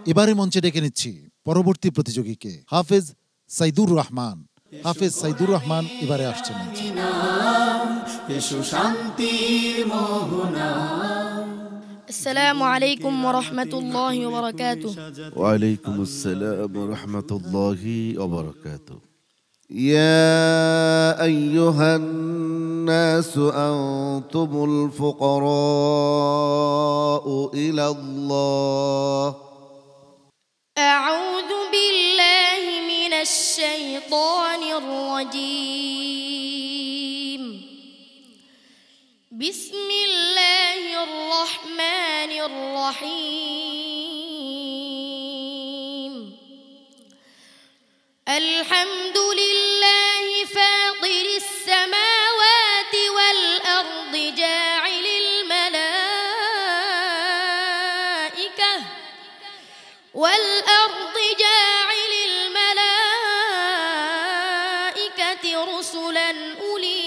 এবারে মঞ্চে ডেকে নিচ্ছি পরবর্তী প্রতিযোগীকে, হাফেজ সাইদুর রহমান। হাফেজ সাইদুর রহমান এবারে আসছেন মঞ্চে। এসো শান্তির মোহনা। আসসালামু আলাইকুম ওয়া রাহমাতুল্লাহি ওয়া বারাকাতুহু। ওয়া আলাইকুমুস সালাম ওয়া রাহমাতুল্লাহি ওয়া বারাকাতুহু। ইয়া আইয়ুহান নাসু আনতুমুল ফুকারাউ ইলাল্লাহ। আউযু বিল্লাহি মিনাশ শাইতানির রাজীম। বিসমিল্লাহির রহমানির রহিম। আলহামদুলিল্লাহি ফাতিরিস সামাওয়াতি ওয়াল আরদি জাইলিল মালাইকা ওয়াল আরদি জাইলিল মালাইকাতি রুসুলান উলি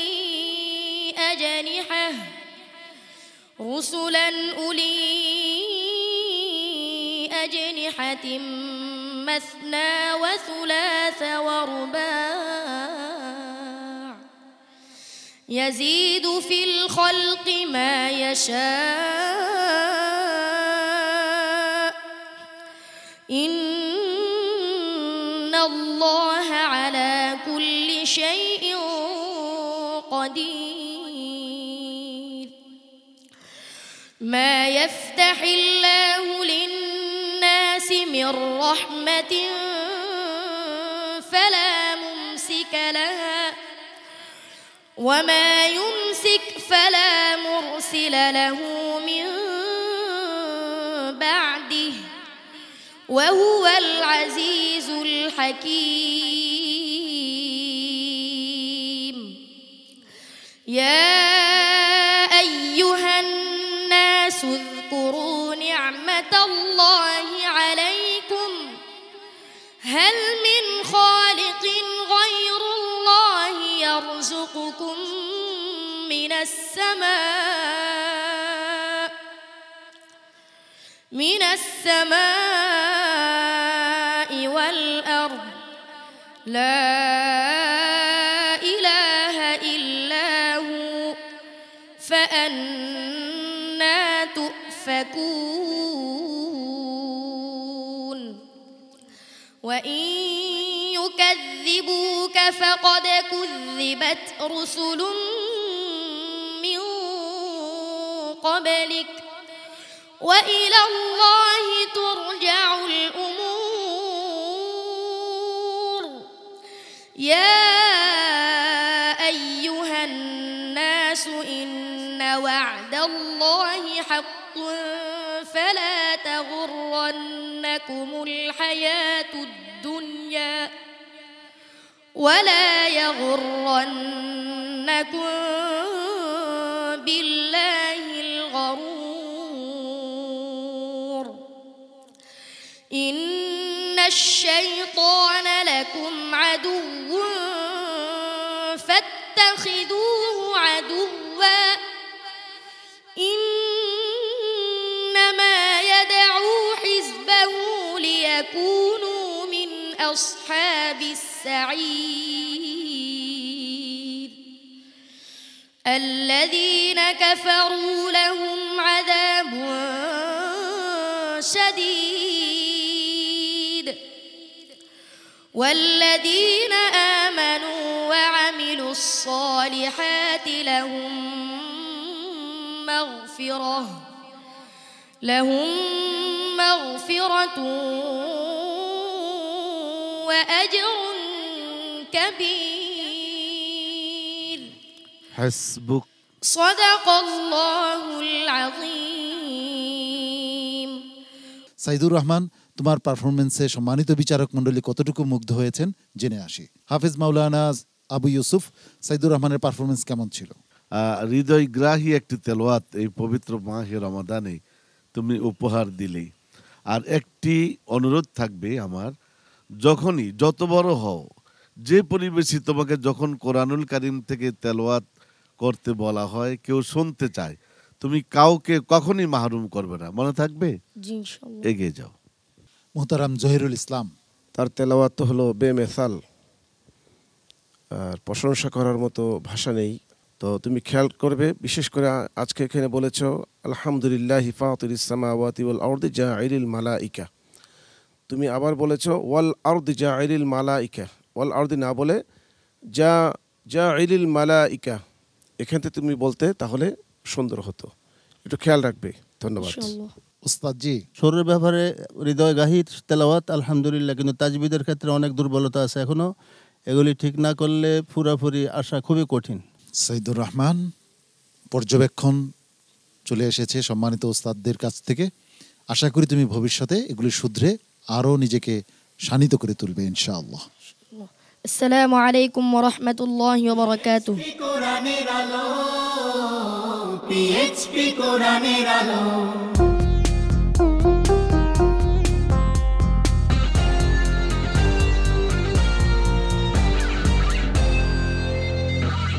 أجنحة مثنى وثلاث ورباع يزيد في الخلق ما يشاء إن الله على كل شيء قدير. ما يفتح الله للناس من رحمة فلا ممسك لها وما يمسك فلا مرسل له من بعده وهو العزيز الحكيم. يا أيها الناس اذكروا نعمة الله عليكم هل من خالق غير الله يرزقكم من السماء والأرض لا إله إلا هو فأنى تؤفكون. وإن يكذبوك فقد كذبت رسل من قبلك وإلى الله ترجع الأمور. يا أيها الناس إن وعد الله حق فلا تغرنكم الحياة الدنيا ولا يغرنكم بالله الغرور. إن الشيطان لكم عدو فاتخذوه عدوا إنما يدعو حزبه ليكونوا من أصحاب السعير. الذين كفروا لهم عذاب شديد والذين آمنوا وعملوا الصالحات لهم مغفرة وأجر كبير. حسبك. صدق الله العظيم. সাইদুর রহমান, তোমার পারফরমেন্সে সম্মানিত বিচারক মণ্ডলী কতটুকু মুগ্ধ হয়েছেন জেনে আসি। হাফেজ মাওলানা আবু ইউসুফ, সাইদুর রহমানের পারফরমেন্স কেমন ছিল? হৃদয়গ্রাহী একটি তেলাওয়াত এই পবিত্র মাহে রমাদানে তুমি উপহার দিলে। আর একটি অনুরোধ থাকবে আমার, যখনই যত বড় হও, যে পরিবেশই তোমাকে যখন কোরআনুল কারীম থেকে তেলাওয়াত করতে বলা হয়, কেউ শুনতে চায়, তুমি কাউকে কখনই মাহরুম করবে না, মনে থাকবে? জি ইনশাআল্লাহ। এগিয়ে যাও। মোহতারাম জহিরুল ইসলাম। তার তেলাওয়াত তো হলো বেমেসাল, আর প্রশংসা করার মতো ভাষা নেই। তো তুমি খেয়াল করবে, বিশেষ করে আজকে এখানে বলেছো আলহামদুলিল্লাহি ফাতিরিস সামাওয়াতি ওয়াল আরদি জাইলিল মালাইকা। তুমি আবার বলেছো ওয়াল আরদি জাইলিল মালাইকা, ওয়াল আরদি না বলে জাইলিল মালাইকা, এখান থেকে তুমি বলতে তাহলে সুন্দর হতো, একটু খেয়াল রাখবে। ধন্যবাদ। ইনশাআল্লাহ। উস্তাদ জি, সুরের ব্যাপারে হৃদয় গাহির তেলাওয়াত আলহামদুলিল্লাহ, কিন্তু তাজবিদের ক্ষেত্রে অনেক দুর্বলতা আছে এখনো, এগুলি ঠিক না করলে পুরাপুরি আসা খুবই কঠিন। সাইদুর রহমান, পর্যবেক্ষণ চলে এসেছে সম্মানিত উস্তাদদের কাছ থেকে। আশা করি তুমি ভবিষ্যতে এগুলি শুধরে আরও নিজেকে শানিত করে তুলবে ইনশাআল্লাহ। আসসালামু আলাইকুম ওয়া রাহমাতুল্লাহি ওয়া বারাকাতুহু। কোরআনের আলো, পিএইচপি কোরআনের আলো।